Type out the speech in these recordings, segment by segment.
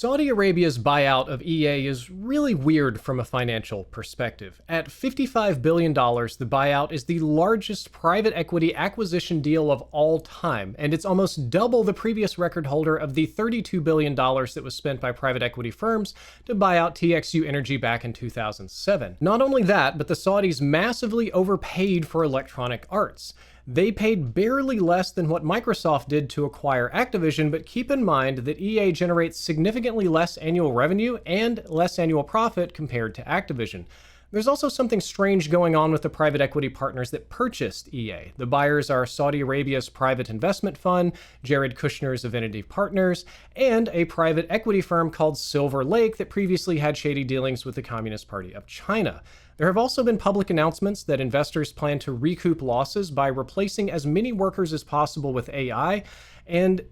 Saudi Arabia's buyout of EA is really weird from a financial perspective. At $55 billion, the buyout is the largest private equity acquisition deal of all time, and it's almost double the previous record holder of the $32 billion that was spent by private equity firms to buy out TXU Energy back in 2007. Not only that, but the Saudis massively overpaid for Electronic Arts. They paid barely less than what Microsoft did to acquire Activision, but keep in mind that EA generates significantly less annual revenue and less annual profit compared to Activision. There's also something strange going on with the private equity partners that purchased EA. The buyers are Saudi Arabia's private investment fund, Jared Kushner's Avinity Partners, and a private equity firm called Silver Lake that previously had shady dealings with the Communist Party of China. There have also been public announcements that investors plan to recoup losses by replacing as many workers as possible with AI, and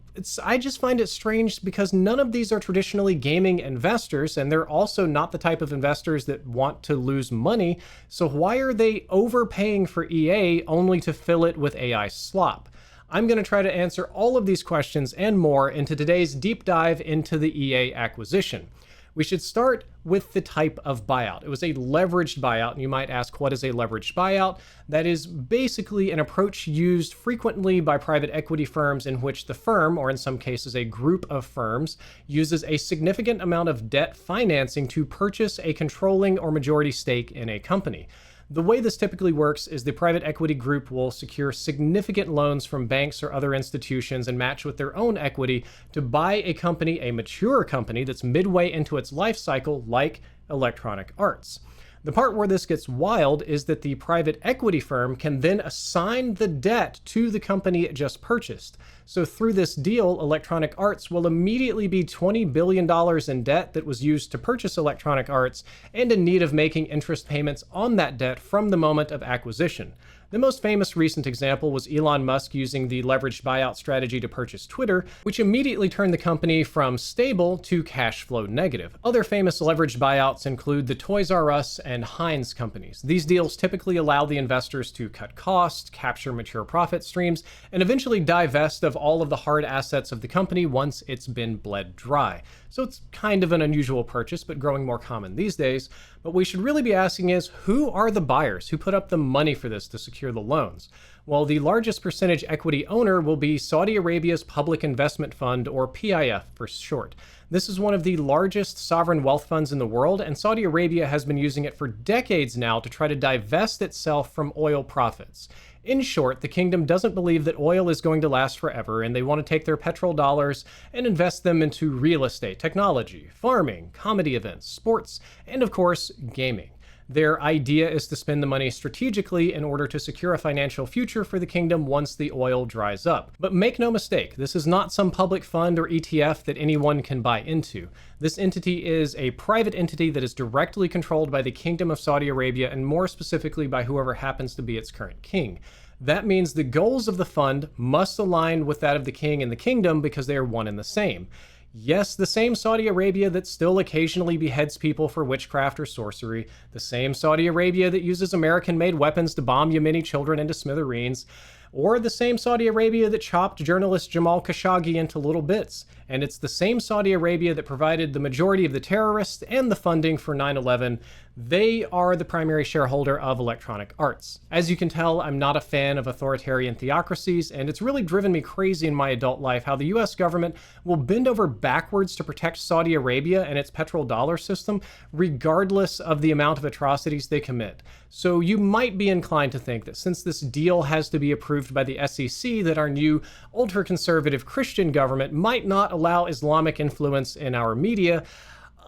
I just find it strange because none of these are traditionally gaming investors, and they're also not the type of investors that want to lose money, so why are they overpaying for EA only to fill it with AI slop? I'm going to try to answer all of these questions and more into today's deep dive into the EA acquisition. We should start with the type of buyout. It was a leveraged buyout, and you might ask, what is a leveraged buyout? That is basically an approach used frequently by private equity firms in which the firm, or in some cases a group of firms, uses a significant amount of debt financing to purchase a controlling or majority stake in a company. The way this typically works is the private equity group will secure significant loans from banks or other institutions and match with their own equity to buy a company, a mature company that's midway into its life cycle, like Electronic Arts. The part where this gets wild is that the private equity firm can then assign the debt to the company it just purchased. So through this deal, Electronic Arts will immediately be $20 billion in debt that was used to purchase Electronic Arts and in need of making interest payments on that debt from the moment of acquisition. The most famous recent example was Elon Musk using the leveraged buyout strategy to purchase Twitter, which immediately turned the company from stable to cash flow negative. Other famous leveraged buyouts include the Toys R Us and Heinz companies. These deals typically allow the investors to cut costs, capture mature profit streams, and eventually divest of all of the hard assets of the company once it's been bled dry. So it's kind of an unusual purchase, but growing more common these days. What we should really be asking is, who are the buyers who put up the money for this to secure the loans? Well, the largest percentage equity owner will be Saudi Arabia's Public Investment Fund, or PIF for short. This is one of the largest sovereign wealth funds in the world, and Saudi Arabia has been using it for decades now to try to divest itself from oil profits. In short, the kingdom doesn't believe that oil is going to last forever, and they want to take their petrol dollars and invest them into real estate, technology, farming, comedy events, sports, and of course, gaming. Their idea is to spend the money strategically in order to secure a financial future for the kingdom once the oil dries up. But make no mistake, this is not some public fund or ETF that anyone can buy into. This entity is a private entity that is directly controlled by the Kingdom of Saudi Arabia, and more specifically by whoever happens to be its current king. That means the goals of the fund must align with that of the king and the kingdom because they are one and the same. Yes, the same Saudi Arabia that still occasionally beheads people for witchcraft or sorcery, the same Saudi Arabia that uses American-made weapons to bomb Yemeni children into smithereens, or the same Saudi Arabia that chopped journalist Jamal Khashoggi into little bits. And it's the same Saudi Arabia that provided the majority of the terrorists and the funding for 9/11. They are the primary shareholder of Electronic Arts. As you can tell, I'm not a fan of authoritarian theocracies, and it's really driven me crazy in my adult life how the US government will bend over backwards to protect Saudi Arabia and its petrodollar system, regardless of the amount of atrocities they commit. So you might be inclined to think that since this deal has to be approved by the SEC, that our new ultra-conservative Christian government might not allow Islamic influence in our media,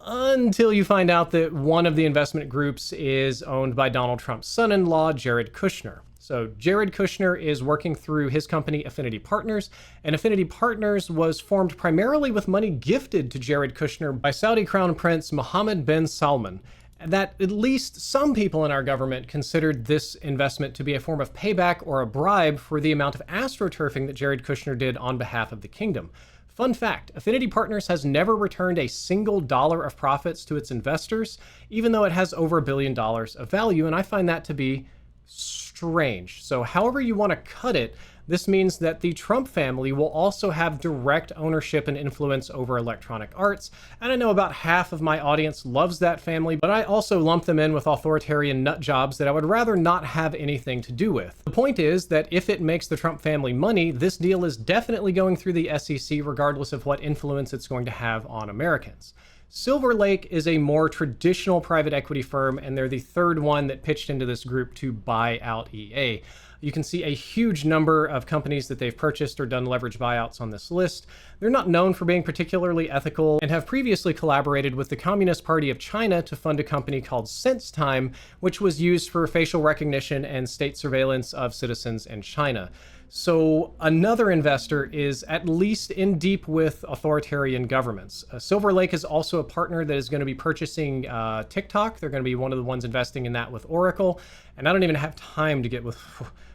until you find out that one of the investment groups is owned by Donald Trump's son-in-law, Jared Kushner. So Jared Kushner is working through his company Avinity Partners, and Avinity Partners was formed primarily with money gifted to Jared Kushner by Saudi Crown Prince Mohammed bin Salman. That at least some people in our government considered this investment to be a form of payback or a bribe for the amount of astroturfing that Jared Kushner did on behalf of the kingdom. Fun fact, Avinity Partners has never returned a single dollar of profits to its investors, even though it has over $1 billion of value, and I find that to be strange. So however you want to cut it, This means that the Trump family will also have direct ownership and influence over Electronic Arts, and I know about half of my audience loves that family, but I also lump them in with authoritarian nut jobs that I would rather not have anything to do with. The point is that if it makes the Trump family money, this deal is definitely going through the SEC regardless of what influence it's going to have on Americans. Silver Lake is a more traditional private equity firm, and they're the third one that pitched into this group to buy out EA. You can see a huge number of companies that they've purchased or done leverage buyouts on this list. They're not known for being particularly ethical and have previously collaborated with the Communist Party of China to fund a company called SenseTime, which was used for facial recognition and state surveillance of citizens in China. So another investor is at least in deep with authoritarian governments. Silver Lake is also a partner that is going to be purchasing TikTok. They're going to be one of the ones investing in that with Oracle. And I don't even have time to get with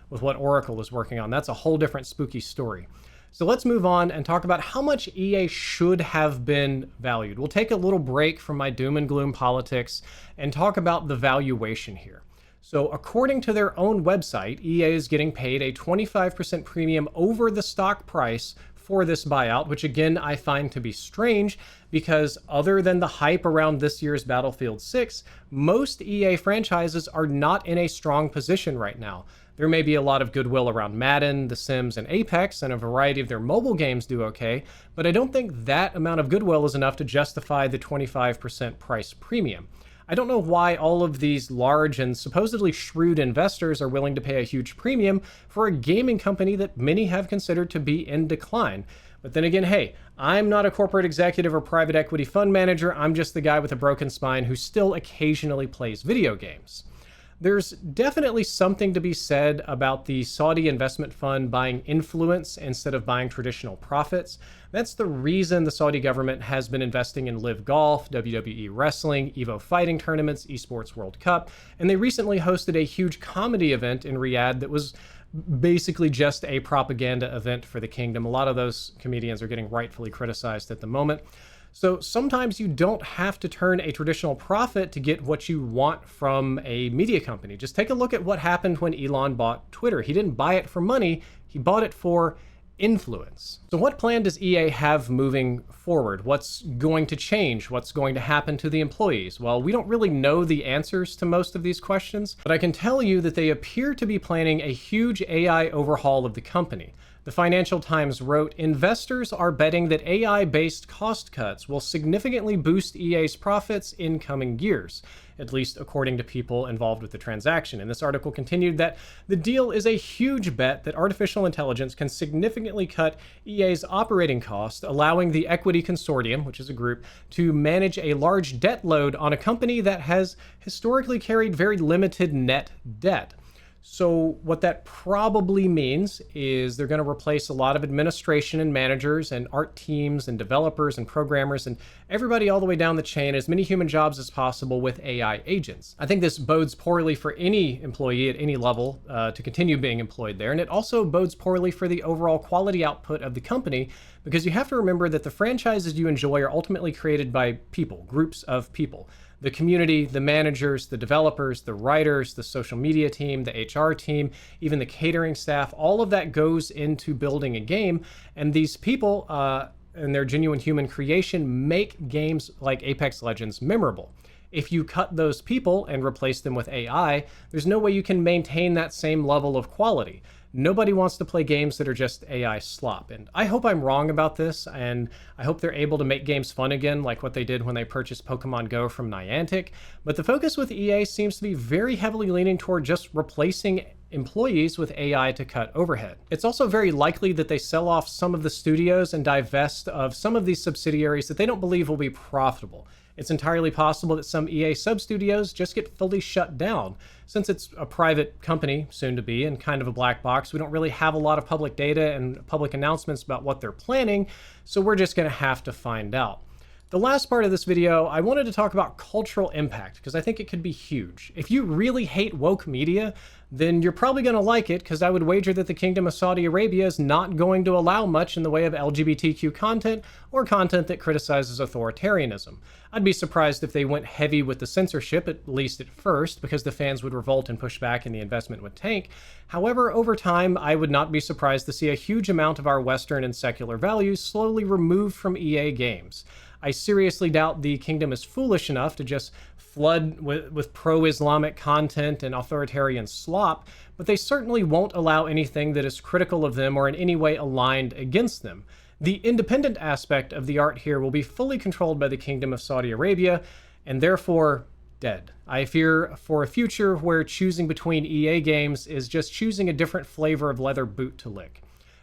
what Oracle is working on. That's a whole different spooky story. So let's move on and talk about how much EA should have been valued. We'll take a little break from my doom and gloom politics and talk about the valuation here. So according to their own website, EA is getting paid a 25% premium over the stock price for this buyout, which again, I find to be strange because other than the hype around this year's Battlefield 6, most EA franchises are not in a strong position right now. There may be a lot of goodwill around Madden, The Sims, and Apex, and a variety of their mobile games do okay, but I don't think that amount of goodwill is enough to justify the 25% price premium. I don't know why all of these large and supposedly shrewd investors are willing to pay a huge premium for a gaming company that many have considered to be in decline. But then again, hey, I'm not a corporate executive or private equity fund manager. I'm just the guy with a broken spine who still occasionally plays video games. There's definitely something to be said about the Saudi investment fund buying influence instead of buying traditional profits. That's the reason the Saudi government has been investing in Live Golf, WWE Wrestling, Evo Fighting tournaments, Esports World Cup, and they recently hosted a huge comedy event in Riyadh that was basically just a propaganda event for the kingdom. A lot of those comedians are getting rightfully criticized at the moment. So sometimes you don't have to turn a traditional profit to get what you want from a media company. Just take a look at what happened when Elon bought Twitter. He didn't buy it for money, he bought it for influence. So what plan does EA have moving forward? What's going to change? What's going to happen to the employees? Well, we don't really know the answers to most of these questions, but I can tell you that they appear to be planning a huge AI overhaul of the company. The Financial Times wrote, investors are betting that AI-based cost cuts will significantly boost EA's profits in coming years, at least according to people involved with the transaction. And this article continued that the deal is a huge bet that artificial intelligence can significantly cut EA's operating cost, allowing the Equity Consortium, which is a group, to manage a large debt load on a company that has historically carried very limited net debt. So what that probably means is they're going to replace a lot of administration and managers and art teams and developers and programmers and everybody all the way down the chain, as many human jobs as possible, with AI agents. I think this bodes poorly for any employee at any level to continue being employed there. And it also bodes poorly for the overall quality output of the company, because you have to remember that the franchises you enjoy are ultimately created by people, groups of people. The community, the managers, the developers, the writers, the social media team, the HR team, even the catering staff, all of that goes into building a game. And these people and their genuine human creation make games like Apex Legends memorable. If you cut those people and replace them with AI, there's no way you can maintain that same level of quality. Nobody wants to play games that are just AI slop. And I hope I'm wrong about this, and I hope they're able to make games fun again, like what they did when they purchased Pokemon Go from Niantic. But the focus with EA seems to be very heavily leaning toward just replacing employees with AI to cut overhead. It's also very likely that they sell off some of the studios and divest of some of these subsidiaries that they don't believe will be profitable. It's entirely possible that some EA sub-studios just get fully shut down. Since it's a private company, soon to be, and kind of a black box, we don't really have a lot of public data and public announcements about what they're planning, so we're just going to have to find out. The last part of this video, I wanted to talk about cultural impact because I think it could be huge. If you really hate woke media, then you're probably going to like it, because I would wager that the Kingdom of Saudi Arabia is not going to allow much in the way of LGBTQ content or content that criticizes authoritarianism. I'd be surprised if they went heavy with the censorship, at least at first, because the fans would revolt and push back and the investment would tank. However, over time, I would not be surprised to see a huge amount of our Western and secular values slowly removed from EA games. I seriously doubt the kingdom is foolish enough to just flood with pro-Islamic content and authoritarian slop, but they certainly won't allow anything that is critical of them or in any way aligned against them. The independent aspect of the art here will be fully controlled by the Kingdom of Saudi Arabia, and therefore dead. I fear for a future where choosing between EA games is just choosing a different flavor of leather boot to lick.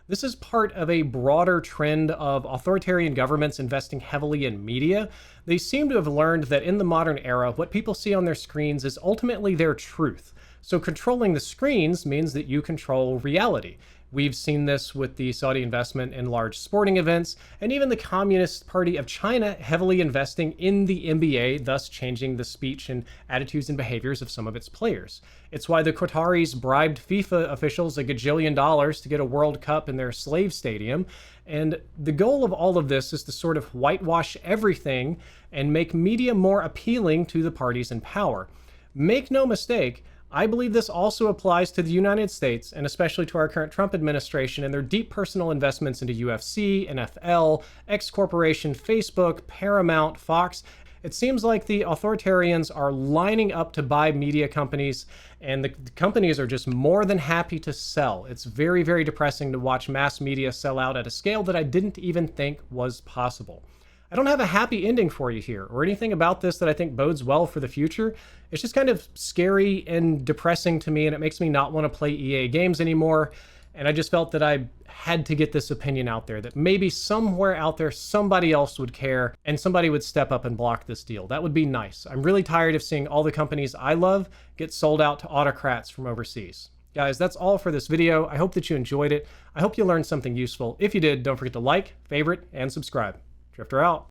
This is part of a broader trend of authoritarian governments investing heavily in media. They seem to have learned that in the modern era, what people see on their screens is ultimately their truth. So controlling the screens means that you control reality. We've seen this with the Saudi investment in large sporting events, and even the Communist Party of China heavily investing in the NBA, thus changing the speech and attitudes and behaviors of some of its players. It's why the Qataris bribed FIFA officials $1 gajillion to get a World Cup in their slave stadium. And the goal of all of this is to sort of whitewash everything and make media more appealing to the parties in power. Make no mistake, I believe this also applies to the United States, and especially to our current Trump administration and their deep personal investments into UFC, NFL, X Corporation, Facebook, Paramount, Fox. It seems like the authoritarians are lining up to buy media companies, and the companies are just more than happy to sell. It's very, very depressing to watch mass media sell out at a scale that I didn't even think was possible. I don't have a happy ending for you here, or anything about this that I think bodes well for the future. It's just kind of scary and depressing to me, and it makes me not want to play EA games anymore. And I just felt that I had to get this opinion out there, that maybe somewhere out there somebody else would care and somebody would step up and block this deal. That would be nice. I'm really tired of seeing all the companies I love get sold out to autocrats from overseas. Guys, that's all for this video. I hope that you enjoyed it. I hope you learned something useful. If you did, don't forget to like, favorite, and subscribe. Drifter out.